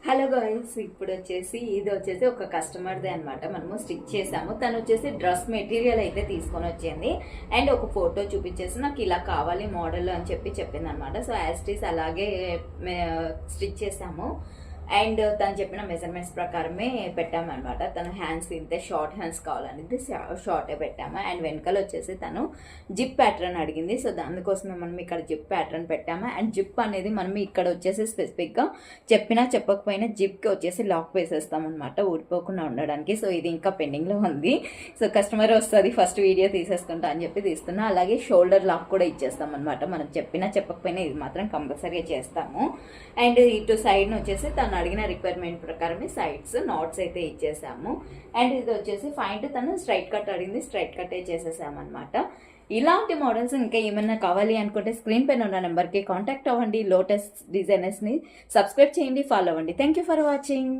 Hello guys, ఇప్పుడు వచ్చేసి ఇది వచ్చేసి ఒక కస్టమర్దే అనమాట. మనము స్టిచ్ చేసాము. తను వచ్చేసి డ్రెస్ మెటీరియల్ అయితే తీసుకొని వచ్చింది అండ్ ఒక ఫోటో చూపించేసి నాకు ఇలా కావాలి మోడల్ అని చెప్పింది అనమాట. సో యాజ్ ఇట్ ఈస్ అలాగే స్టిచ్ చేసాము అండ్ తను చెప్పిన మెజర్మెంట్స్ ప్రకారమే పెట్టామన్నమాట. తను హ్యాండ్స్ ఇంతే షార్ట్ హ్యాండ్స్ కావాలనేది షార్టే పెట్టాము అండ్ వెనకాల వచ్చేసి తను జిప్ ప్యాటర్న్ అడిగింది. సో దానికోసమే మనం ఇక్కడ జిప్ ప్యాటర్న్ పెట్టాము అండ్ జిప్ అనేది మనం ఇక్కడ వచ్చేసి స్పెసిఫిక్గా చెప్పినా చెప్పకపోయినా జిప్కి వచ్చేసి లాక్ వేసేస్తాం అనమాట, ఊడిపోకుండా ఉండడానికి. సో ఇది ఇంకా పెండింగ్లో ఉంది. సో కస్టమర్ వస్తుంది ఫస్ట్ వీడియో తీసేసుకుంటా అని చెప్పి తీస్తున్నా. అలాగే షోల్డర్ లాక్ కూడా ఇచ్చేస్తాం అనమాట. మనం చెప్పినా చెప్పకపోయినా ఇది మాత్రం కంపల్సరీగా చేస్తాము. అండ్ ఇటు సైడ్ వచ్చేసి తను అడిగిన రిక్వైర్మెంట్ ప్రకారమే సైడ్స్ నాట్స్ అయితే ఇచ్చేసాము. అండ్ ఇది వచ్చేసి ఫైంట్ తను స్ట్రైట్ కట్ అడిగింది, స్ట్రైట్ కట్ చేసేసాము అనమాట. ఇలాంటి మోడల్స్ ఇంకా ఏమైనా కావాలి అనుకుంటే స్క్రీన్ పైన ఉన్న నెంబర్కి కాంటాక్ట్ అవ్వండి. లోటస్ డిజైనర్స్ని సబ్స్క్రైబ్ చేయండి, ఫాలో అవ్వండి. Thank you for watching.